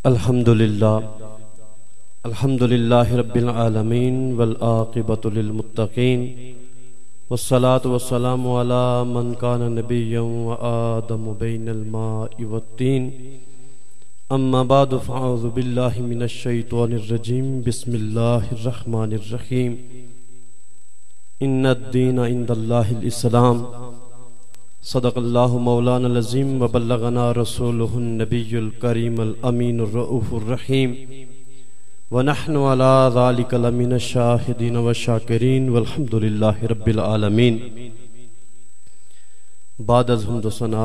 الحمدللہ رب العالمین والعاقبۃ للمتقین والصلاة والسلام علی من کان نبیا وآدم بین الماء والطین اما بعد فاعوذ باللہ من الشیطان الرجیم بسم اللہ الرحمن الرحیم ان الدین عند اللہ الاسلام صدق اللہ مولانا العظیم وبلغنا رسولہ النبی الکریم الامین الرؤوف الرحیم ونحن علی ذلک لمن الشاہدین والشاکرین والحمد للہ رب العالمین۔ بعد از حمد و ثنا،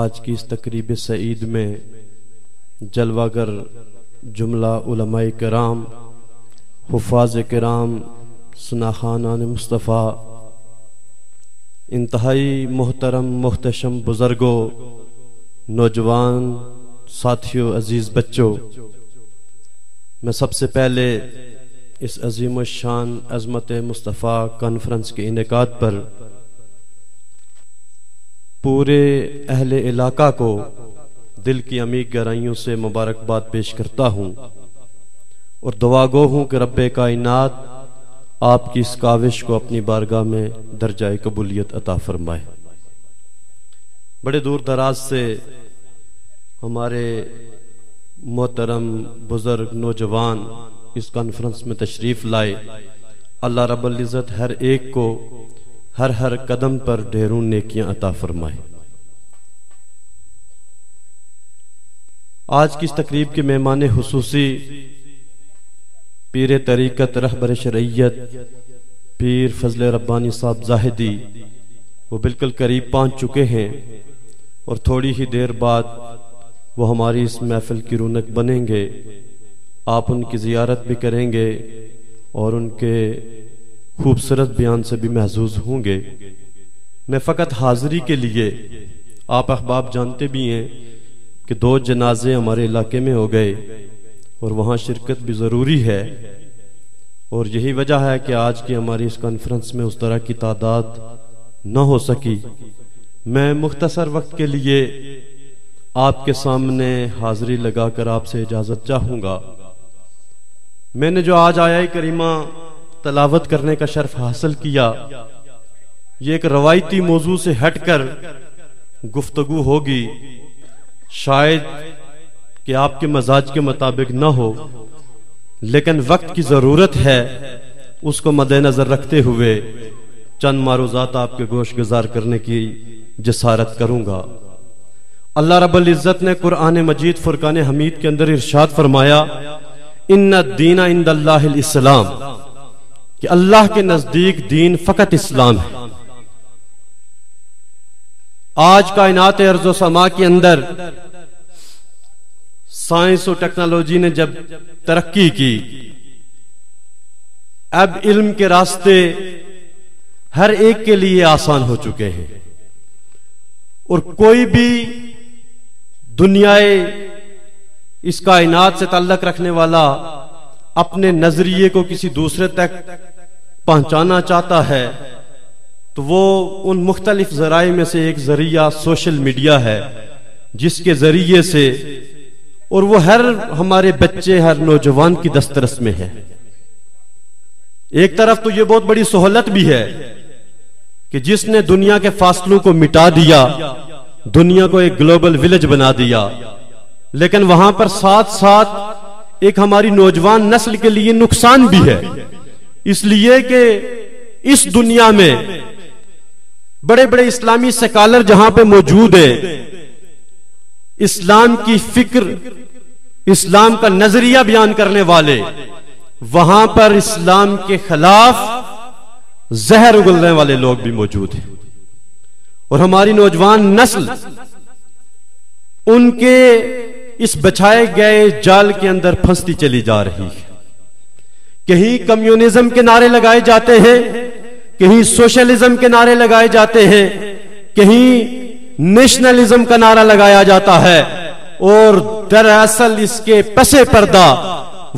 آج کی اس تقریب سعید میں جلوہ گر جملہ علماء کرام، حفاظ کرام، سناخانان مصطفیٰ، انتہائی محترم محتشم بزرگوں، نوجوان ساتھیوں، عزیز بچوں، میں سب سے پہلے اس عظیم الشان عظمت مصطفیٰ کانفرنس کے انعقاد پر پورے اہل علاقہ کو دل کی عمیق گہرائیوں سے مبارکباد پیش کرتا ہوں اور دعا گو ہوں کہ رب کائنات آپ کی اس کاوش کو اپنی بارگاہ میں درجہ قبولیت عطا فرمائے۔ بڑے دور دراز سے ہمارے محترم بزرگ نوجوان اس کانفرنس میں تشریف لائے۔ اللہ رب العزت ہر ایک کو ہر قدم پر ڈھیروں نیکیاں عطا فرمائے۔ آج کی اس تقریب کے مہمان خصوصی پیر طریقت رہبر شرعیت پیر فضل ربانی صاحب زاہدی، وہ بالکل قریب پہنچ چکے ہیں اور تھوڑی ہی دیر بعد وہ ہماری اس محفل کی رونق بنیں گے۔ آپ ان کی زیارت بھی کریں گے اور ان کے خوبصورت بیان سے بھی محظوظ ہوں گے۔ میں فقط حاضری کے لیے، آپ احباب جانتے بھی ہیں کہ 2 جنازے ہمارے علاقے میں ہو گئے اور وہاں شرکت بھی ضروری ہے، اور یہی وجہ ہے کہ آج کی ہماری اس کانفرنس میں اس طرح کی تعداد نہ ہو سکی۔ میں مختصر وقت کے لیے آپ کے سامنے حاضری لگا کر آپ سے اجازت چاہوں گا۔ میں نے جو آج آیہ کریمہ تلاوت کرنے کا شرف حاصل کیا، یہ ایک روایتی موضوع سے ہٹ کر گفتگو ہوگی، شاید کہ آپ کے مزاج کے مطابق نہ ہو، لیکن وقت کی ضرورت ہے، اس کو مد نظر رکھتے ہوئے چند معروضات آپ کے گوش گزار کرنے کی جسارت کروں گا۔ اللہ رب العزت نے قرآن مجید فرقان حمید کے اندر ارشاد فرمایا، ان الدین عند اللہ الاسلام، کہ اللہ کے نزدیک دین فقط اسلام ہے۔ آج کائنات ارض و سما کے اندر سائنس و ٹیکنالوجی نے جب ترقی کی، اب علم کے راستے ہر ایک کے لیے آسان ہو چکے ہیں، اور کوئی بھی دنیائے اس کائنات سے تعلق رکھنے والا اپنے نظریے کو کسی دوسرے تک پہنچانا چاہتا ہے تو وہ ان مختلف ذرائع میں سے ایک ذریعہ سوشل میڈیا ہے، جس کے ذریعے سے، اور وہ ہر ہمارے بچے، ہر نوجوان کی دسترس میں ہے۔ ایک طرف تو یہ بہت بڑی سہولت بھی ہے کہ جس نے دنیا کے فاصلوں کو مٹا دیا، دنیا کو ایک گلوبل ولیج بنا دیا، لیکن وہاں پر ساتھ ساتھ ایک ہماری نوجوان نسل کے لیے نقصان بھی ہے، اس لیے کہ اس دنیا میں بڑے بڑے اسلامی سکالر جہاں پہ موجود ہیں، اسلام کی فکر، اسلام کا نظریہ بیان کرنے والے، وہاں پر اسلام کے خلاف زہر اگلنے والے لوگ بھی موجود ہیں، اور ہماری نوجوان نسل ان کے اس بچھائے گئے جال کے اندر پھنستی چلی جا رہی ہے۔ کہیں کمیونزم کے نعرے لگائے جاتے ہیں، کہیں سوشلزم کے نعرے لگائے جاتے ہیں، کہیں نیشنلزم کا نعرہ لگایا جاتا ہے، اور دراصل اس کے پس پردہ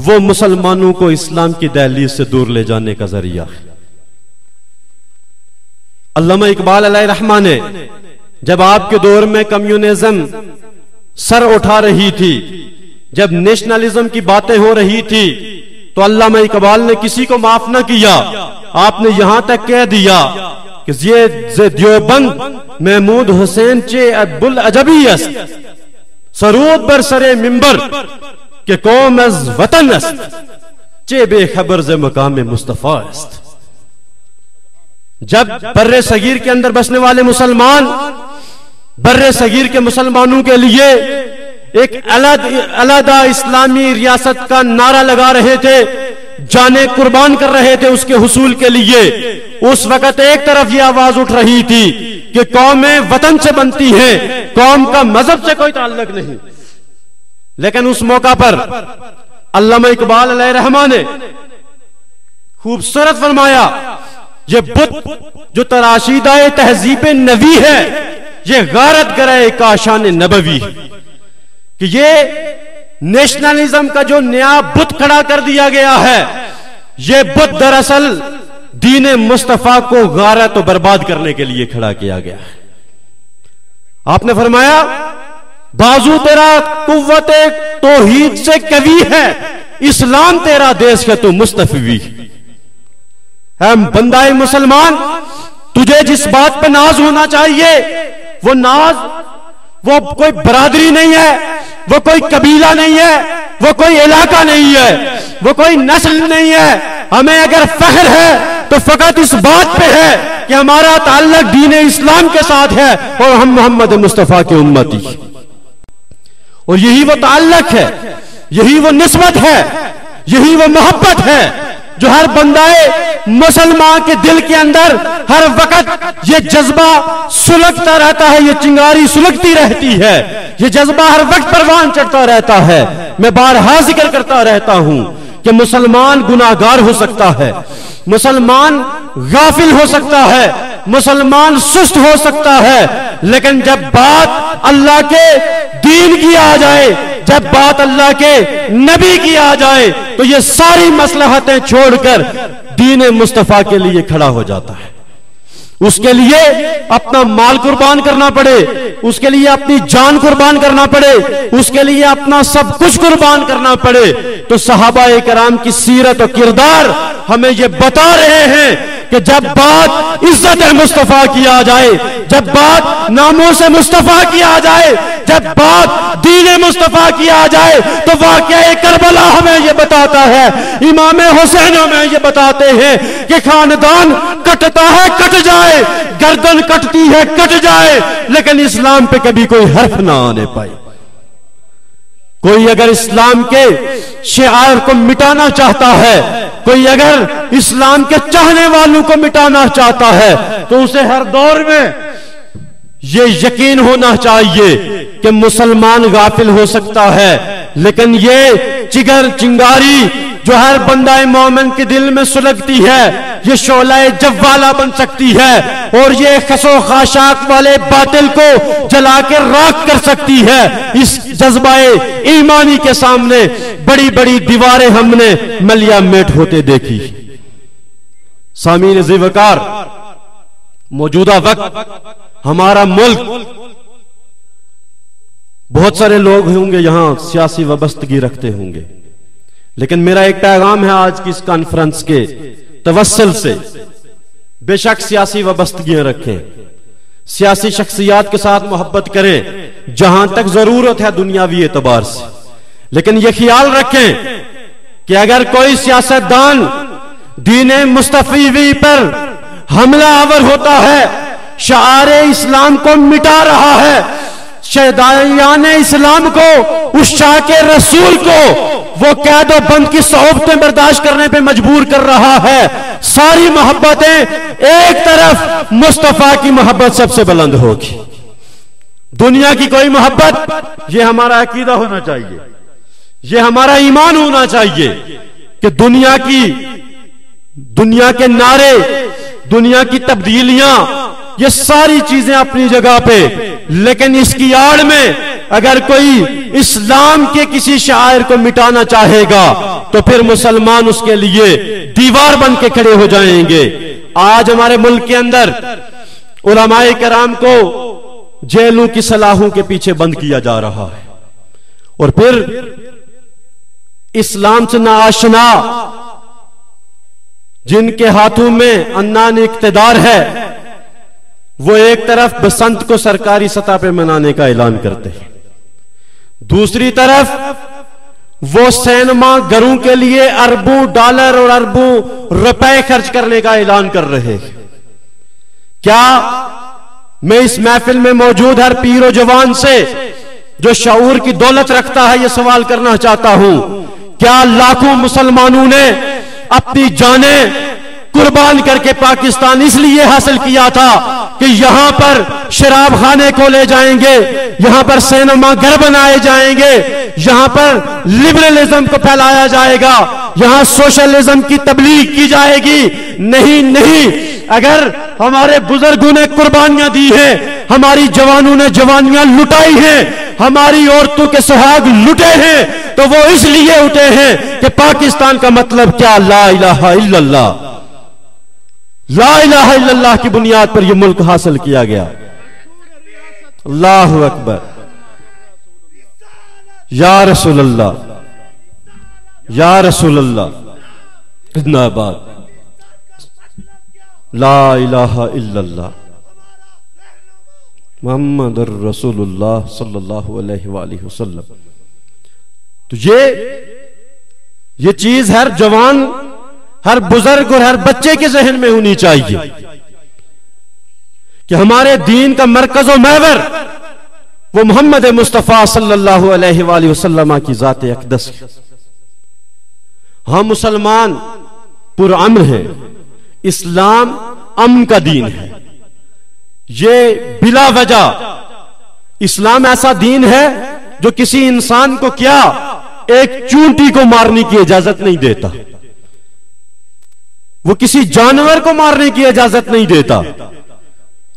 وہ مسلمانوں کو اسلام کی دہلیز سے دور لے جانے کا ذریعہ ہے۔ علامہ اقبال علیہ رحمہ نے جب آپ کے دور میں کمیونزم سر اٹھا رہی تھی، جب نیشنلزم کی باتیں ہو رہی تھی، تو علامہ اقبال نے کسی کو معاف نہ کیا. آپ نے یہاں تک کہہ دیا کہ یہ دیوبند محمود حسین چے ابل عجبی است، سرود بر سر منبر کہ قوم از وطن است، چے بے خبر ز مقام مصطفیٰ است. جب بر صغیر کے اندر بسنے والے مسلمان بر صغیر کے مسلمانوں کے لیے ایک علیحدہ اسلامی ریاست کا نعرہ لگا رہے تھے، جانیں قربان کر رہے تھے اس کے حصول کے لیے، اس وقت ایک طرف یہ آواز اٹھ رہی تھی کہ قومیں وطن سے بنتی ہیں، قوم کا مذہب سے کوئی تعلق نہیں. لیکن اس موقع پر علامہ اقبال علیہ رحمہ نے خوبصورت فرمایا، یہ بت جو تراشیدہ تہذیب نبی ہے، یہ غارت گرے کاشان نبوی، کہ یہ نیشنلزم کا جو نیا بت کھڑا کر دیا گیا ہے، یہ بت دراصل دین مصطفیٰ کو غارت و برباد کرنے کے لیے کھڑا کیا گیا ہے. آپ نے فرمایا بازو تیرا قوت توحید سے قوی ہے، اسلام تیرا دیش ہے تو مصطفی. اے بندہ مسلمان، تجھے جس بات پہ ناز ہونا چاہیے وہ ناز وہ کوئی برادری نہیں ہے، وہ کوئی قبیلہ نہیں ہے، وہ کوئی علاقہ نہیں ہے، وہ کوئی نسل نہیں ہے. ہمیں اگر فخر ہے تو فقط اس بات پہ ہے کہ ہمارا تعلق دین اسلام کے ساتھ ہے اور ہم محمد مصطفیٰ کے امتی، اور یہی وہ تعلق ہے، یہی وہ نسبت ہے، یہی وہ محبت ہے جو ہر بندہ مسلمان کے دل کے اندر ہر وقت یہ جذبہ سلگتا رہتا ہے، یہ چنگاری سلگتی رہتی ہے، یہ جذبہ ہر وقت پروان چڑھتا رہتا ہے. میں بارہا ذکر کرتا رہتا ہوں کہ مسلمان گناہگار ہو سکتا ہے، مسلمان غافل ہو سکتا ہے، مسلمان سست ہو سکتا ہے، لیکن جب بات اللہ کے دین کی آ جائے، جب بات اللہ کے نبی کی آ جائے، تو یہ ساری مصلحتیں چھوڑ کر دین مصطفیٰ کے لیے کھڑا ہو جاتا ہے. اس کے لیے اپنا مال قربان کرنا پڑے، اس کے لیے اپنی جان قربان کرنا پڑے، اس کے لیے اپنا سب کچھ قربان کرنا پڑے. تو صحابہ کرام کی سیرت و کردار ہمیں یہ بتا رہے ہیں کہ جب بات عزت مصطفیٰ کی آ جائے، جب بات ناموس مصطفیٰ کی آ جائے، جب بات دین مصطفیٰ کی آ جائے، تو واقعہ کربلا ہمیں یہ بتاتا ہے، امام حسین ہمیں یہ بتاتے ہیں کہ خاندان کٹتا ہے کٹ جائے، گردن کٹتی ہے کٹ جائے، لیکن اسلام پہ کبھی کوئی حرف نہ آنے پائے. کوئی اگر اسلام کے شعار کو مٹانا چاہتا ہے، کوئی اگر اسلام کے چاہنے والوں کو مٹانا چاہتا ہے، تو اسے ہر دور میں یہ یقین ہونا چاہیے کہ مسلمان غافل ہو سکتا ہے، لیکن یہ جگر چنگاری جو ہر بندہ مومن کے دل میں سلگتی ہے، یہ شعلہ جوالا بن سکتی ہے، اور یہ خس و خاشاک والے باطل کو جلا کے راکھ کر سکتی ہے. اس جذبہ ایمانی کے سامنے بڑی بڑی دیواریں ہم نے ملیا میٹ ہوتے دیکھی. سامعین ذی وقار، موجودہ وقت ہمارا ملک، بہت سارے لوگ ہوں گے یہاں سیاسی وابستگی رکھتے ہوں گے، لیکن میرا ایک پیغام ہے آج کی اس کانفرنس کے توسل سے، بے شک سیاسی وابستگیاں رکھیں، سیاسی شخصیات کے ساتھ محبت کریں جہاں تک ضرورت ہے دنیاوی اعتبار سے، لیکن یہ خیال رکھیں کہ اگر کوئی سیاستدان دین مصطفی پر حملہ آور ہوتا ہے، شعار اسلام کو مٹا رہا ہے، شہدائیان اسلام کو، عشاق رسول کو وہ قید و بند کی صحبتیں برداشت کرنے پہ مجبور کر رہا ہے، ساری محبتیں ایک طرف، مصطفیٰ کی محبت سب سے بلند ہوگی. دنیا کی کوئی محبت، یہ ہمارا عقیدہ ہونا چاہیے، یہ ہمارا ایمان ہونا چاہیے کہ دنیا کے نعرے، دنیا کی تبدیلیاں، یہ ساری چیزیں اپنی جگہ پہ، لیکن اس کی آڑ میں اگر کوئی اسلام کے کسی شاعر کو مٹانا چاہے گا تو پھر مسلمان اس کے لیے دیوار بن کے کھڑے ہو جائیں گے. آج ہمارے ملک کے اندر علماء کرام کو جیلوں کی سلاخوں کے پیچھے بند کیا جا رہا ہے، اور پھر اسلام سے ناآشنا جن کے ہاتھوں میں عنان اقتدار ہے، وہ ایک طرف بسنت کو سرکاری سطح پہ منانے کا اعلان کرتے ہیں، دوسری طرف وہ سینما گھروں کے لیے اربوں ڈالر اور اربوں روپے خرچ کرنے کا اعلان کر رہے ہیں۔ کیا میں اس محفل میں موجود ہر پیر و جوان سے جو شعور کی دولت رکھتا ہے یہ سوال کرنا چاہتا ہوں، کیا لاکھوں مسلمانوں نے اپنی جانیں قربان کر کے پاکستان اس لیے حاصل کیا تھا کہ یہاں پر شراب خانے کھولے جائیں گے، یہاں پر سینما گھر بنائے جائیں گے، یہاں پر لبرلزم کو پھیلایا جائے گا، یہاں سوشلزم کی تبلیغ کی جائے گی؟ نہیں نہیں، اگر ہمارے بزرگوں نے قربانیاں دی ہیں، ہماری جوانوں نے جوانیاں لٹائی ہیں، ہماری عورتوں کے سہاگ لٹے ہیں، تو وہ اس لیے اٹھے ہیں کہ پاکستان کا مطلب کیا؟ لا الہ الا اللہ، لا الہ الا اللہ کی بنیاد پر یہ ملک حاصل کیا گیا۔ اللہ اکبر، یا رسول اللہ، یا رسول اللہ، اتنا بات، لا الہ الا اللہ محمد الرسول اللہ صلی اللہ علیہ وآلہ وسلم۔ تو یہ چیز ہر جوان، ہر بزرگ اور ہر بچے کے ذہن میں ہونی چاہیے کہ ہمارے دین کا مرکز و محور وہ محمد مصطفیٰ صلی اللہ علیہ وآلہ وسلم کی ذات اقدس ہے۔ ہم مسلمان پرامن ہیں، اسلام امن کا دین ہے، یہ بلا وجہ اسلام ایسا دین ہے جو کسی انسان کو کیا ایک چونٹی کو مارنے کی اجازت نہیں دیتا، وہ کسی جانور کو مارنے کی اجازت نہیں دیتا،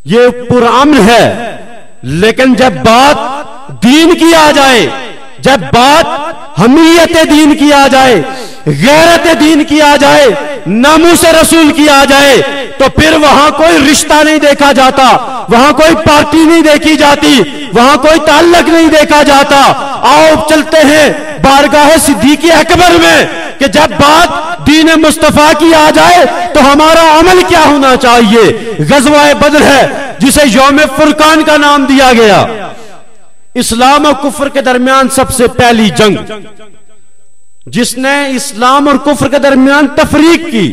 یہ پرامن ہے۔ لیکن جب بات دین کی آ جائے، جب بات حمیت دین کی آ جائے، غیرت دین کی آ جائے، ناموس رسول کی آ جائے، تو پھر وہاں کوئی رشتہ نہیں دیکھا جاتا، وہاں کوئی پارٹی نہیں دیکھی جاتی، وہاں کوئی تعلق نہیں دیکھا جاتا۔ آؤ چلتے ہیں بارگاہ صدیق اکبر میں کہ جب بات دین مصطفیٰ کی آ جائے تو ہمارا عمل کیا ہونا چاہیے۔ غزوہ بدر ہے جسے یوم فرقان کا نام دیا گیا، اسلام اور کفر کے درمیان سب سے پہلی جنگ جس نے اسلام اور کفر کے درمیان تفریق کی،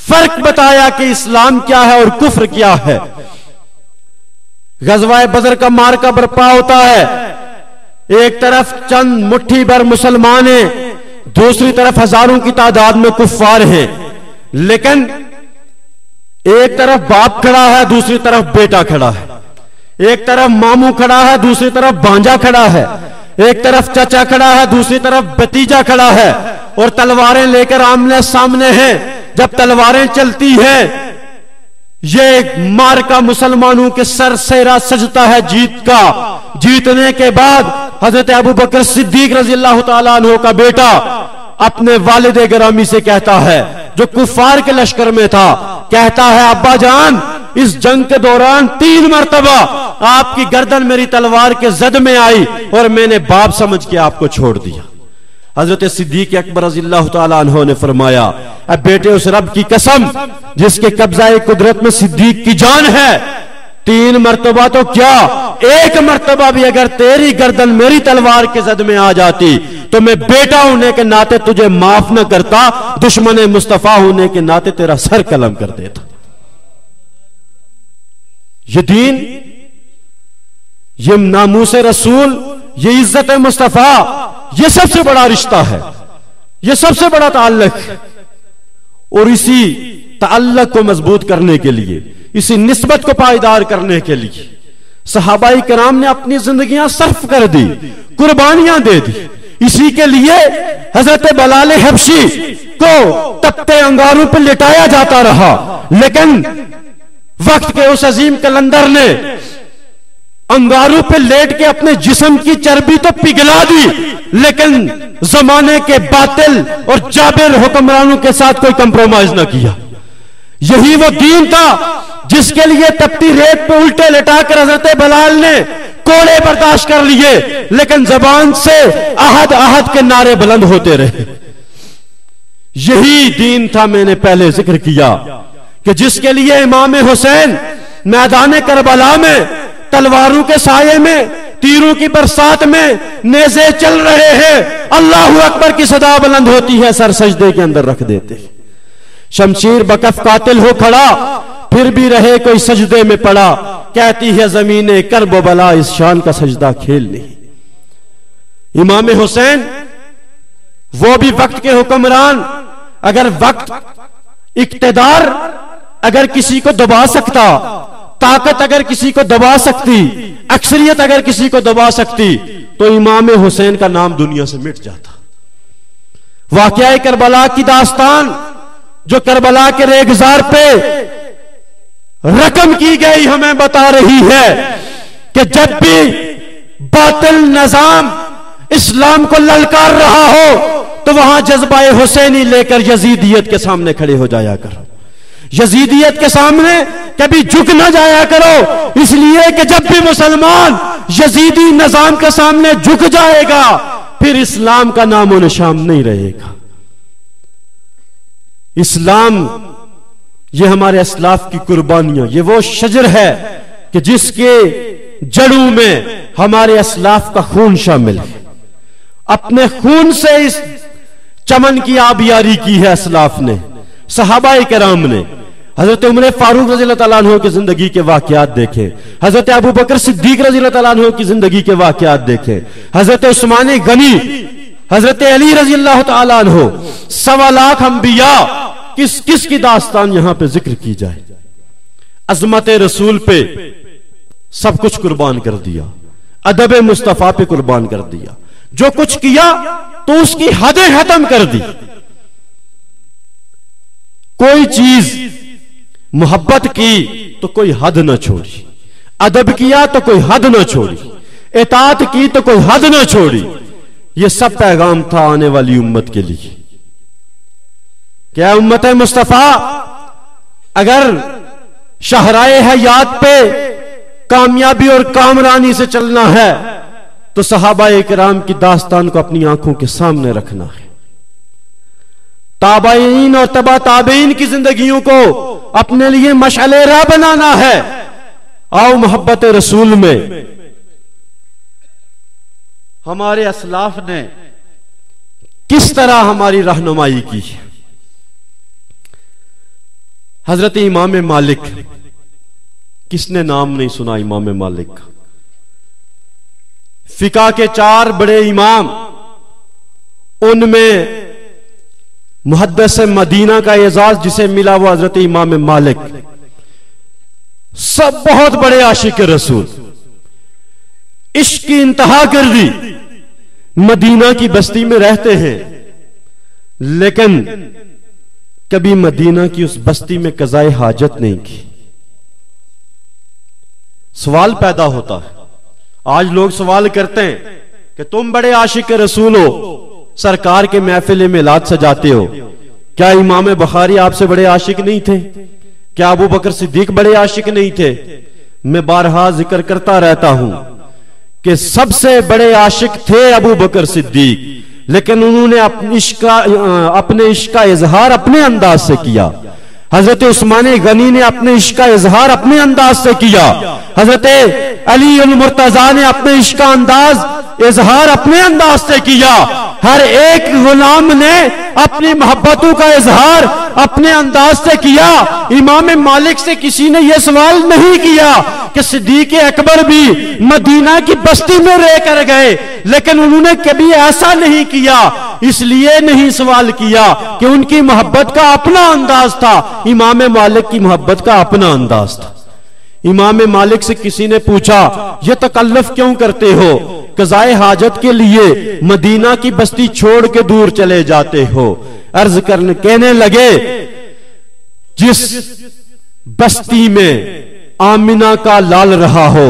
فرق بتایا کہ اسلام کیا ہے اور کفر کیا ہے۔ غزوہ بدر کا معرکہ برپا ہوتا ہے، ایک طرف چند مٹھی بھر مسلمان ہیں، دوسری طرف ہزاروں کی تعداد میں کفار ہیں، لیکن ایک طرف باپ کھڑا ہے، دوسری طرف بیٹا کھڑا ہے، ایک طرف ماموں کھڑا ہے، دوسری طرف بانجا کھڑا ہے، ایک طرف چچا کھڑا ہے، دوسری طرف بھتیجا کھڑا ہے، اور تلواریں لے کر آمنے سامنے ہیں۔ جب تلواریں چلتی ہیں یہ معرکہ مسلمانوں کے سر سیرا سجتا ہے جیت کا۔ جیتنے کے بعد حضرت ابوبکر صدیق رضی اللہ تعالیٰ عنہ کا بیٹا اپنے والد گرامی سے کہتا ہے جو کفار کے لشکر میں تھا، کہتا ہے ابا جان اس جنگ کے دوران 3 مرتبہ آپ کی گردن میری تلوار کے زد میں آئی اور میں نے باپ سمجھ کے آپ کو چھوڑ دیا۔ حضرت صدیق اکبر رضی اللہ تعالیٰ عنہ نے فرمایا اے بیٹے اس رب کی قسم جس کے قبضہ قدرت میں صدیق کی جان ہے، 3 مرتبہ تو کیا 1 مرتبہ بھی اگر تیری گردن میری تلوار کے زد میں آ جاتی تو میں بیٹا ہونے کے ناطے تجھے معاف نہ کرتا، دشمن مصطفیٰ ہونے کے ناطے تیرا سر قلم کر دیتا۔ یہ دین، یہ ناموس رسول، یہ عزت مصطفیٰ، یہ سب سے بڑا رشتہ ہے، یہ سب سے بڑا تعلق ہے۔ اور اسی تعلق کو مضبوط کرنے کے لیے، اسی نسبت کو پائیدار کرنے کے لیے صحابہ کرام نے اپنی زندگیاں صرف کر دی، قربانیاں دے دی۔ اسی کے لیے حضرت بلال حبشی کو تپتے انگاروں پر لٹایا جاتا رہا، لیکن وقت کے اس عظیم کلندر نے انگاروں پہ لیٹ کے اپنے جسم کی چربی تو پگھلا دی، لیکن زمانے کے باطل اور جابر حکمرانوں کے ساتھ کوئی کمپرومائز نہ کیا۔ یہی وہ دین تھا جس کے لیے تپتی ریت پہ الٹے لٹا کر حضرت بلال نے کوڑے برداشت کر لیے، لیکن زبان سے احد احد کے نعرے بلند ہوتے رہے۔ یہی دین تھا، میں نے پہلے ذکر کیا کہ جس کے لیے امام حسین میدان کربلا میں تلواروں کے سائے میں، تیروں کی برسات میں نیزے چل رہے ہیں، اللہ اکبر کی صدا بلند ہوتی ہے، سر سجدے کے اندر رکھ دیتے۔ شمشیر بکف قاتل ہو کھڑا، پھر بھی رہے کوئی سجدے میں پڑا، کہتی ہے زمین کرب و بلا اس شان کا سجدہ کھیل نہیں۔ امام حسین وہ بھی وقت کے حکمران، اگر وقت اقتدار اگر کسی کو دبا سکتا، طاقت اگر کسی کو دبا سکتی، اکثریت اگر کسی کو دبا سکتی، تو امام حسین کا نام دنیا سے مٹ جاتا۔ واقعہ کربلا کی داستان جو کربلا کے ریگزار پہ رقم کی گئی ہمیں بتا رہی ہے کہ جب بھی باطل نظام اسلام کو للکار رہا ہو تو وہاں جذبہ حسینی لے کر یزیدیت کے سامنے کھڑے ہو جایا کرو، یزیدیت کے سامنے کبھی جھک نہ جایا کرو، اس لیے کہ جب بھی مسلمان یزیدی نظام کے سامنے جھک جائے گا پھر اسلام کا نام و نشان نہیں رہے گا۔ اسلام یہ ہمارے اسلاف کی قربانیاں، یہ وہ شجر ہے کہ جس کے جڑوں میں ہمارے اسلاف کا خون شامل ہے، اپنے خون سے اس چمن کی آبیاری کی ہے اسلاف نے، صحابہ کرام نے۔ حضرت عمر فاروق رضی اللہ تعالیٰ عنہ کی زندگی کے واقعات دیکھیں، حضرت ابو بکر صدیق رضی اللہ تعالیٰ عنہ کی زندگی کے واقعات دیکھیں، حضرت عثمان غنی، حضرت علی رضی اللہ تعالیٰ عنہ، 1.25 لاکھ انبیاء، کس کی داستان یہاں پہ ذکر کی جائے؟ عظمت رسول پہ سب کچھ قربان کر دیا، ادب مصطفیٰ پہ قربان کر دیا، جو کچھ کیا تو اس کی حدیں ختم کر دی۔ کوئی چیز محبت کی تو کوئی حد نہ چھوڑی، ادب کیا تو کوئی حد نہ چھوڑی، اطاعت کی تو کوئی حد نہ چھوڑی۔ یہ سب پیغام تھا آنے والی امت کے لیے۔ کیا امت مصطفیٰ اگر شاہراہ حیات پہ کامیابی اور کامرانی سے چلنا ہے تو صحابہ کرام کی داستان کو اپنی آنکھوں کے سامنے رکھنا ہے، تابعین اور تبع تابعین کی زندگیوں کو اپنے لیے مشعل راہ بنانا ہے۔ آؤ محبت رسول میں ہمارے اسلاف نے کس طرح ہماری رہنمائی کی ہے۔ حضرت امام مالک، کس نے نام نہیں سنا امام مالک کا؟ فقہ کے 4 بڑے امام، ان میں محدث مدینہ کا اعزاز جسے ملا وہ حضرت امام مالک، سب بہت بڑے عاشق رسول، عشق کی انتہا کر دی، مدینہ کی بستی میں رہتے ہیں، لیکن کبھی مدینہ کی اس بستی میں قضائے حاجت نہیں کی۔ سوال پیدا ہوتا ہے، آج لوگ سوال کرتے ہیں کہ تم بڑے عاشق رسول ہو، سرکار کے محفل میلاد سجاتے ہو، کیا امام بخاری آپ سے بڑے عاشق نہیں تھے؟ کیا ابو بکر صدیق بڑے عاشق نہیں تھے؟ میں بارہا ذکر کرتا رہتا ہوں کہ سب سے بڑے عاشق تھے ابو بکر صدیق، لیکن انہوں نے اپنے عشق کا اظہار اپنے انداز سے کیا۔ حضرت عثمان غنی نے اپنے عشق کا اظہار اپنے انداز سے کیا، حضرت علی المرتضیٰ نے اپنے عشق کا اظہار اپنے انداز سے کیا، ہر ایک غلام نے اپنی محبتوں کا اظہار اپنے انداز سے کیا۔ امام مالک سے کسی نے یہ سوال نہیں کیا کہ صدیق اکبر بھی مدینہ کی بستی میں رہ کر گئے، لیکن انہوں نے کبھی ایسا نہیں کیا، اس لیے نہیں سوال کیا کہ ان کی محبت کا اپنا انداز تھا، امام مالک کی محبت کا اپنا انداز تھا۔ امام مالک سے کسی نے پوچھا یہ تکلف کیوں کرتے ہو، قضائے حاجت کے لیے مدینہ کی بستی چھوڑ کے دور چلے جاتے ہو؟ عرض کرنے کہنے لگے جس بستی میں آمنہ کا لال رہا ہو،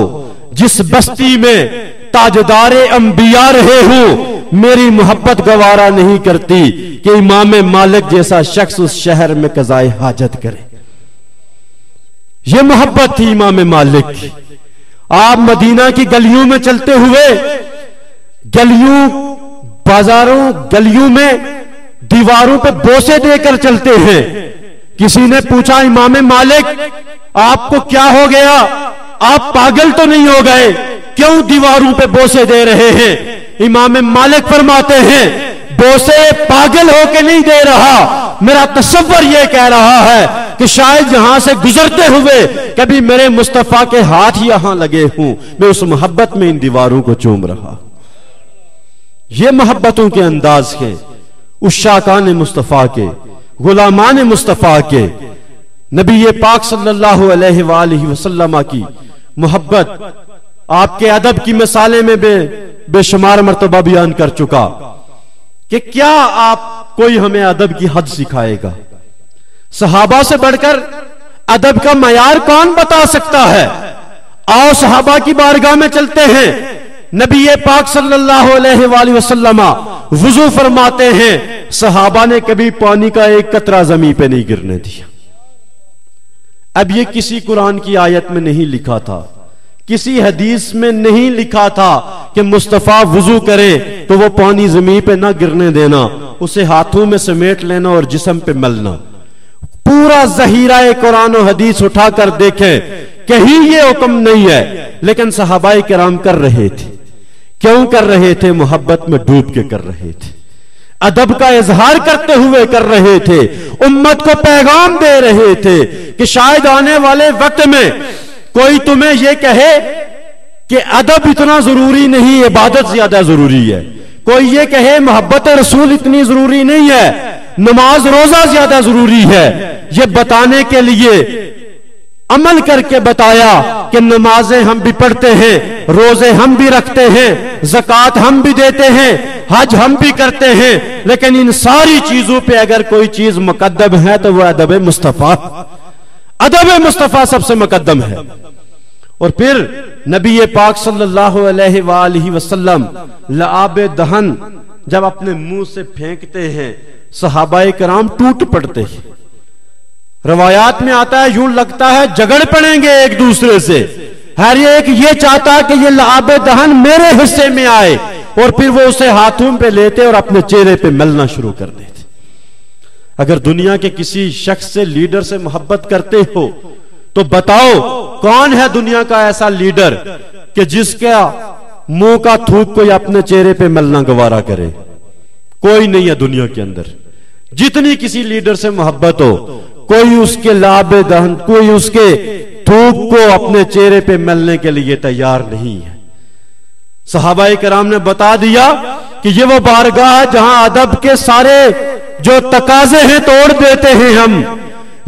جس بستی میں تاجدار انبیاء رہے ہوں، میری محبت گوارا نہیں کرتی کہ امام مالک جیسا شخص اس شہر میں قضائے حاجت کرے۔ یہ محبت تھی امام مالک کی۔ آپ مدینہ کی گلیوں میں چلتے ہوئے، گلیوں، بازاروں، گلیوں میں دیواروں پہ بوسے دے کر چلتے ہیں۔ کسی نے پوچھا امام مالک آپ کو کیا ہو گیا؟ آپ پاگل تو نہیں ہو گئے؟ کیوں دیواروں پہ بوسے دے رہے ہیں؟ امام مالک فرماتے ہیں بوسے پاگل ہو کے نہیں دے رہا، میرا تصور یہ کہہ رہا ہے کہ شاید یہاں سے گزرتے ہوئے کبھی میرے مصطفیٰ کے ہاتھ یہاں لگے ہوں، میں اس محبت میں ان دیواروں کو چوم رہا۔ یہ محبتوں کے انداز کے، عشاقان مصطفیٰ کے، غلامان مصطفیٰ کے، نبی پاک صلی اللہ علیہ وآلہ وسلم کی محبت آپ کے ادب کی مثالیں میں بے شمار مرتبہ بیان کر چکا کہ کیا آپ کوئی ہمیں ادب کی حد سکھائے گا؟ صحابہ سے بڑھ کر ادب کا معیار کون بتا سکتا ہے؟ آؤ صحابہ کی بارگاہ میں چلتے ہیں۔ نبی پاک صلی اللہ علیہ وآلہ وسلم وضو فرماتے ہیں، صحابہ نے کبھی پانی کا ایک قطرہ زمین پہ نہیں گرنے دیا۔ اب یہ کسی قرآن کی آیت میں نہیں لکھا تھا، کسی حدیث میں نہیں لکھا تھا کہ مصطفیٰ وضو کرے تو وہ پانی زمین پہ نہ گرنے دینا، اسے ہاتھوں میں سمیٹ لینا اور جسم پہ ملنا۔ پورا ذخیرہ قرآن و حدیث اٹھا کر دیکھیں، کہیں یہ حکم نہیں ہے، لیکن صحابہ کرام کر رہے تھے۔ کیوں کر رہے تھے؟ محبت میں ڈوب کے کر رہے تھے، ادب کا اظہار کرتے ہوئے کر رہے تھے، امت کو پیغام دے رہے تھے کہ شاید آنے والے وقت میں کوئی تمہیں یہ کہے کہ ادب اتنا ضروری نہیں، عبادت زیادہ ضروری ہے، کوئی یہ کہے محبت رسول اتنی ضروری نہیں ہے، نماز روزہ زیادہ ضروری ہے، یہ بتانے کے لیے عمل کر کے بتایا کہ نمازیں ہم بھی پڑھتے ہیں، روزے ہم بھی رکھتے ہیں، زکوٰۃ ہم بھی دیتے ہیں، حج ہم بھی کرتے ہیں، لیکن ان ساری چیزوں پہ اگر کوئی چیز مقدم ہے تو وہ ادب مصطفیٰ، ادب مصطفیٰ سب سے مقدم ہے۔ اور پھر نبی پاک صلی اللہ علیہ وآلہ وسلم لعاب دہن جب اپنے منہ سے پھینکتے ہیں، صحابہ کرام ٹوٹ پڑتے ہیں۔ روایات میں آتا ہے یوں لگتا ہے جھگڑ پڑیں گے ایک دوسرے سے، ہر ایک یہ چاہتا کہ یہ لعاب دہن میرے حصے میں آئے، اور پھر وہ اسے ہاتھوں پہ لیتے اور اپنے چہرے پہ ملنا شروع کر دیتے۔ اگر دنیا کے کسی شخص سے، لیڈر سے محبت کرتے ہو تو بتاؤ کون ہے دنیا کا ایسا لیڈر کہ جس کا منہ کا تھوک کوئی اپنے چہرے پہ ملنا گوارا کرے؟ کوئی نہیں ہے دنیا کے اندر۔ جتنی کسی لیڈر سے محبت ہو، کوئی اس کے لعاب دہن، کوئی اس کے تھوک کو اپنے چہرے پہ ملنے کے لیے تیار نہیں ہے۔ صحابہ کرام نے بتا دیا کہ یہ وہ بارگاہ ہے جہاں ادب کے سارے جو تقاضے ہیں توڑ دیتے ہیں ہم،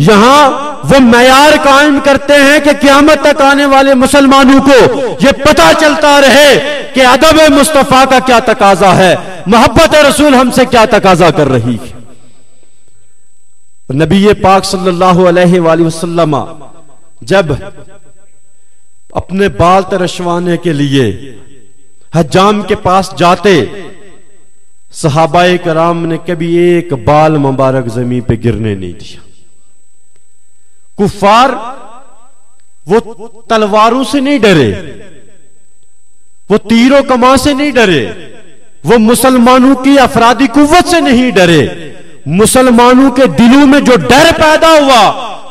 یہاں وہ معیار قائم کرتے ہیں کہ قیامت تک آنے والے مسلمانوں کو یہ پتہ چلتا رہے کہ ادب مصطفیٰ کا کیا تقاضا ہے، محبت رسول ہم سے کیا تقاضا کر رہی ہے۔ نبی پاک صلی اللہ علیہ وآلہ وسلم جب اپنے بال ترشوانے کے لیے حجام کے پاس جاتے، صحابہ کرام نے کبھی ایک بال مبارک زمین پہ گرنے نہیں دیا۔ کفار وہ تلواروں سے نہیں ڈرے، وہ تیر و کمان سے نہیں ڈرے، وہ مسلمانوں کی افرادی قوت سے نہیں ڈرے۔ مسلمانوں کے دلوں میں جو ڈر پیدا ہوا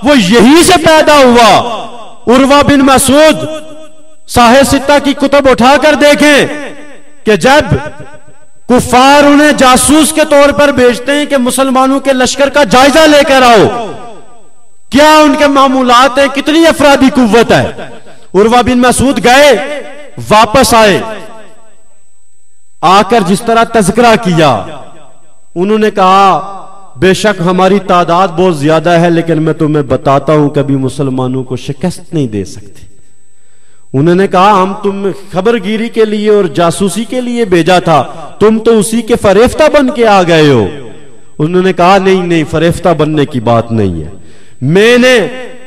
وہ یہی سے پیدا ہوا۔ عروہ بن مسعود صاحب ستہ کی کتب اٹھا کر دیکھیں کہ جب کفار انہیں جاسوس کے طور پر بھیجتے ہیں کہ مسلمانوں کے لشکر کا جائزہ لے کر آؤ، کیا ان کے معمولات ہیں، کتنی افرادی قوت ہے۔ عروہ بن مسعود گئے، واپس آئے، آ کر جس طرح تذکرہ کیا، انہوں نے کہا بے شک ہماری تعداد بہت زیادہ ہے، لیکن میں تمہیں بتاتا ہوں کبھی مسلمانوں کو شکست نہیں دے سکتے۔ انہوں نے کہا ہم تم خبر گیری کے لیے اور جاسوسی کے لیے بھیجا تھا، تم تو اسی کے فریفتہ بن کے آ گئے ہو۔ انہوں نے کہا نہیں، فریفتہ بننے کی بات نہیں ہے، میں نے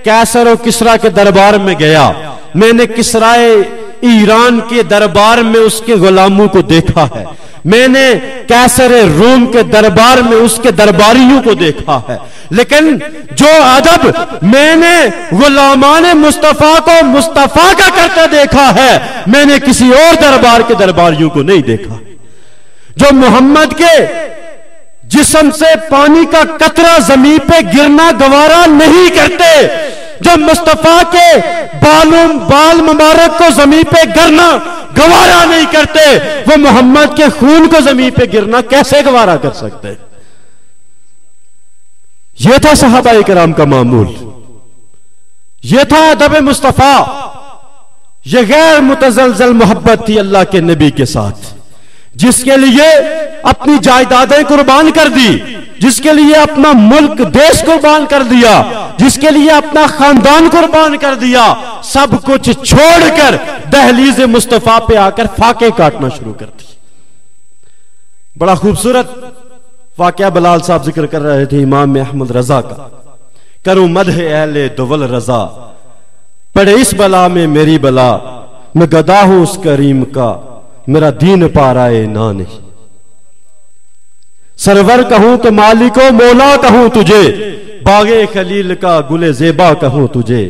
کیسر و کسرا کے دربار میں گیا، میں نے ایران کے دربار میں اس کے غلاموں کو دیکھا ہے، میں نے قیصر روم کے دربار میں اس کے درباریوں کو دیکھا ہے، لیکن جو ادب میں نے غلامان مصطفیٰ کو مصطفیٰ کا کرتے دیکھا ہے، میں نے کسی اور دربار کے درباریوں کو نہیں دیکھا۔ جو محمد کے جسم سے پانی کا قطرہ زمین پہ گرنا گوارا نہیں کرتے، جو مصطفیٰ کے بال مبارک کو زمین پہ گرنا گوارا نہیں کرتے، وہ محمد کے خون کو زمین پہ گرنا کیسے گوارا کر سکتے؟ یہ تھا صحابہ کرام کا معمول، یہ تھا ادب مصطفیٰ، یہ غیر متزلزل محبت تھی اللہ کے نبی کے ساتھ، جس کے لیے اپنی جائیدادیں قربان کر دی، جس کے لیے اپنا ملک دیش قربان کر دیا، جس کے لیے اپنا خاندان قربان کر دیا، سب کچھ چھوڑ کر دہلیز مصطفیٰ پہ آ کر فاقے کاٹنا شروع کر دی۔ بڑا خوبصورت واقعہ بلال صاحب ذکر کر رہے تھے امام احمد رضا کا، کروں مدح اہل دول رضا، پڑے اس بلا میں میری بلا، میں گدا ہوں اس کریم کا، میرا دین پارائے نہ نہیں، سرور کہوں تو مالک و مولا کہوں تجھے، باغ خلیل کا گل زیبا کہوں تجھے،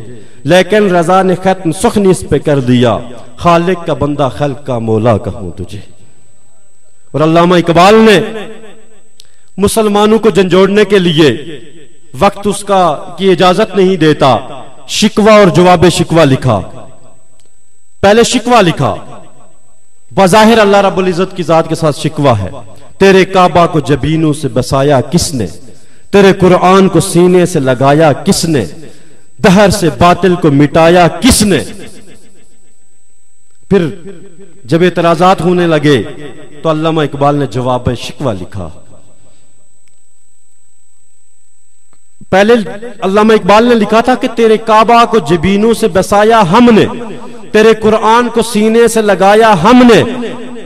لیکن رضا نے ختم سخنی اس پہ کر دیا، خالق کا بندہ خلق کا مولا کہوں تجھے۔ اور علامہ اقبال نے مسلمانوں کو جھنجھوڑنے کے لیے وقت اس کا کی اجازت نہیں دیتا، شکوہ اور جواب شکوہ لکھا۔ پہلے شکوہ لکھا، بظاہر اللہ رب العزت کی ذات کے ساتھ شکوہ ہے، تیرے کعبہ کو جبینوں سے بسایا کس نے، تیرے قرآن کو سینے سے لگایا کس نے، دہر سے باطل کو مٹایا کس نے۔ پھر جب اعتراضات ہونے لگے تو علامہ اقبال نے جواب شکوہ لکھا۔ پہلے علامہ اقبال نے لکھا تھا کہ تیرے کعبہ کو جبینوں سے بسایا ہم نے، تیرے قرآن کو سینے سے لگایا ہم نے،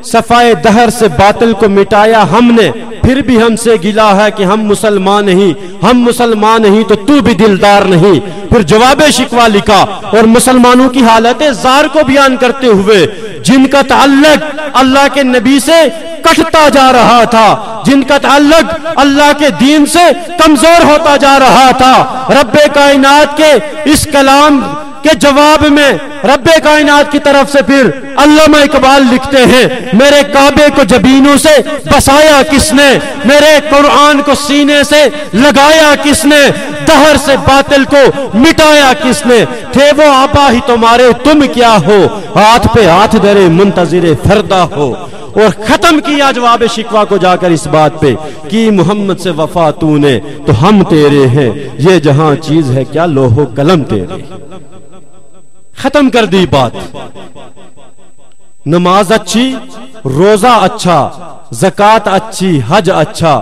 صفائے دہر سے باطل کو مٹایا ہم نے، پھر بھی ہم سے گلا ہے کہ ہم مسلمان نہیں، ہم مسلمان نہیں تو تو بھی دلدار نہیں۔ پھر جواب شکوہ لکھا اور مسلمانوں کی حالت زار کو بیان کرتے ہوئے، جن کا تعلق اللہ کے نبی سے کٹتا جا رہا تھا، جن کا تعلق اللہ کے دین سے کمزور ہوتا جا رہا تھا، رب کائنات کے اس کلام کے جواب میں رب کائنات کی طرف سے پھر علامہ اقبال لکھتے ہیں، میرے کعبے کو جبینوں سے بسایا کس نے، میرے قرآن کو سینے سے لگایا کس نے، دہر سے باطل کو مٹایا کس نے، تھے وہ آبا ہی تمہارے تم کیا ہو، ہاتھ پہ ہاتھ دھرے منتظر فردا ہو۔ اور ختم کیا جواب شکوہ کو جا کر اس بات پہ کہ محمد سے وفا تو نے تو ہم تیرے ہیں، یہ جہاں چیز ہے کیا لوح و قلم تیرے۔ ختم کر دی بات۔ نماز اچھی، روزہ اچھا، زکوٰۃ اچھی، حج اچھا،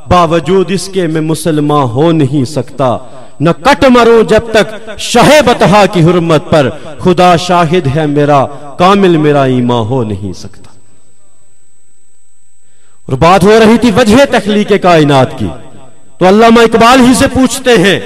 باوجود اس کے میں مسلمان ہو نہیں سکتا، نہ کٹ مروں جب تک شہ بطحا کی حرمت پر، خدا شاہد ہے میرا کامل میرا ایمان ہو نہیں سکتا۔ اور بات ہو رہی تھی وجہ تخلیق کائنات کی، تو علامہ اقبال ہی سے پوچھتے ہیں،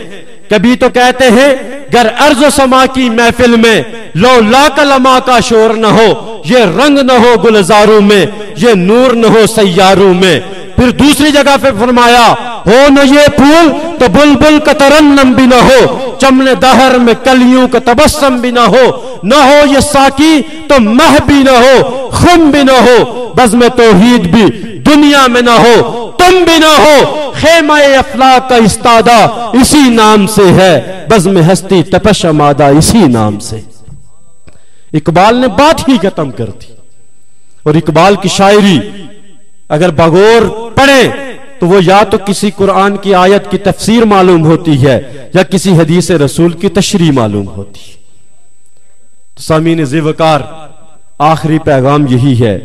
کبھی تو کہتے ہیں گر ارض و سما کی محفل میں لو لا کلمہ کا شور نہ ہو، یہ رنگ نہ ہو گلزاروں میں، یہ نور نہ ہو سیاروں میں۔ پھر دوسری جگہ پہ فرمایا، ہو نہ یہ پھول تو بلبل کا ترنم بھی نہ ہو، چمن دہر میں کلیوں کا تبسم بھی نہ ہو، نہ ہو یہ ساقی تو مہ بھی نہ ہو، خم بھی نہ ہو، بزم توحید بھی دنیا میں نہ ہو، تم بھی نہ ہو، خیمہ افلاک کا استادہ اسی نام سے ہے، بزم ہستی تپش مادہ اسی نام سے۔ اقبال نے بات ہی ختم کر دی۔ اور اقبال کی شاعری اگر بغور پڑھیں تو وہ یا تو کسی قرآن کی آیت کی تفسیر معلوم ہوتی ہے یا کسی حدیث رسول کی تشریح معلوم ہوتی ہے۔ تو سامعین ذی وقار، آخری پیغام یہی ہے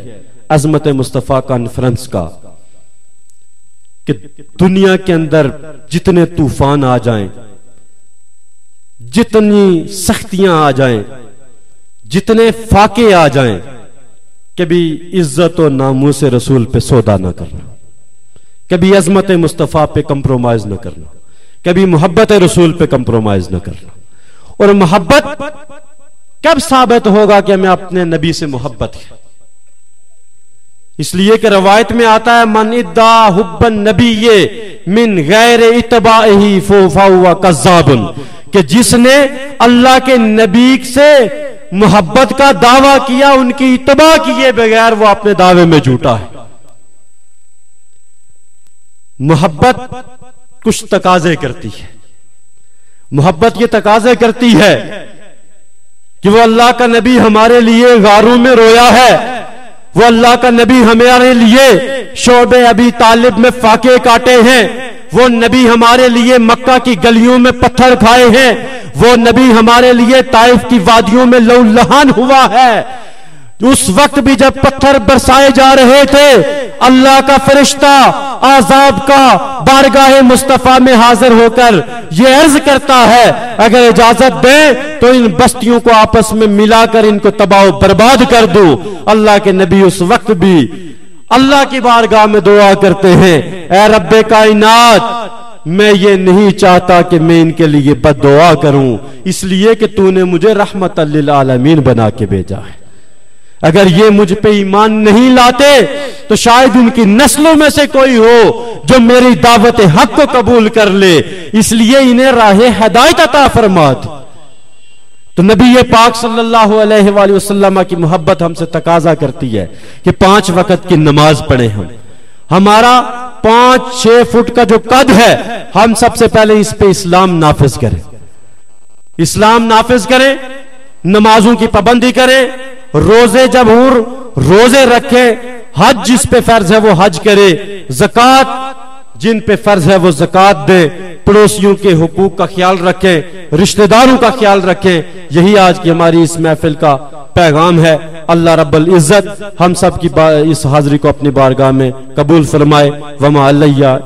عظمت مصطفیٰ کانفرنس کا کہ دنیا کے اندر جتنے طوفان آ جائیں، جتنی سختیاں آ جائیں، جتنے فاقے آ جائیں، کبھی عزت و ناموس رسول پہ سودا نہ کرنا، کبھی عظمت مصطفیٰ پہ کمپرومائز نہ کرنا، کبھی محبت رسول پہ کمپرومائز نہ کرنا۔ اور محبت کب ثابت ہوگا کہ ہمیں اپنے نبی سے محبت ہے؟ اس لیے کہ روایت میں آتا ہے من ادعا حب النبی من غیر اتباعہ فہو کذاب، کہ جس نے اللہ کے نبی سے محبت کا دعویٰ کیا ان کی اتباع کیے بغیر وہ اپنے دعوے میں جھوٹا ہے۔ محبت کچھ تقاضے کرتی ہے، محبت یہ تقاضے کرتی ہے کہ وہ اللہ کا نبی ہمارے لیے غاروں میں رویا ہے، وہ اللہ کا نبی ہمارے لیے شعب ابی طالب میں فاقے کاٹے ہیں، وہ نبی ہمارے لیے مکہ کی گلیوں میں پتھر کھائے ہیں، وہ نبی ہمارے لیے طائف کی وادیوں میں لہو لہان ہوا ہے۔ اس وقت بھی جب پتھر برسائے جا رہے تھے، اللہ کا فرشتہ عذاب کا بارگاہ مصطفیٰ میں حاضر ہو کر یہ عرض کرتا ہے اگر اجازت دیں تو ان بستیوں کو آپس میں ملا کر ان کو تباہ و برباد کر دوں۔ اللہ کے نبی اس وقت بھی اللہ کی بارگاہ میں دعا کرتے ہیں، اے رب کائنات، میں یہ نہیں چاہتا کہ میں ان کے لیے بد دعا کروں، اس لیے کہ تو نے مجھے رحمت للعالمین بنا کے بھیجا ہے۔ اگر یہ مجھ پہ ایمان نہیں لاتے تو شاید ان کی نسلوں میں سے کوئی ہو جو میری دعوت حق کو قبول کر لے، اس لیے انہیں راہ ہدایت عطا فرما۔ تو نبی پاک صلی اللہ علیہ وآلہ وسلم کی محبت ہم سے تقاضا کرتی ہے کہ 5 وقت کی نماز پڑھیں۔ ہمارا 5-6 فٹ کا جو قد ہے، ہم سب سے پہلے اس پہ اسلام نافذ کریں، اسلام نافذ کریں، نمازوں کی پابندی کریں، روزے جب روزے رکھیں، حج جس پہ فرض ہے وہ حج کرے، زکوٰۃ جن پہ فرض ہے وہ زکوٰۃ دے، پڑوسیوں کے حقوق کا خیال رکھیں، رشتہ داروں کا خیال رکھیں۔ یہی آج کی ہماری اس محفل کا پیغام ہے۔ اللہ رب العزت ہم سب کی اس حاضری کو اپنی بارگاہ میں قبول فرمائے۔ وما علیہ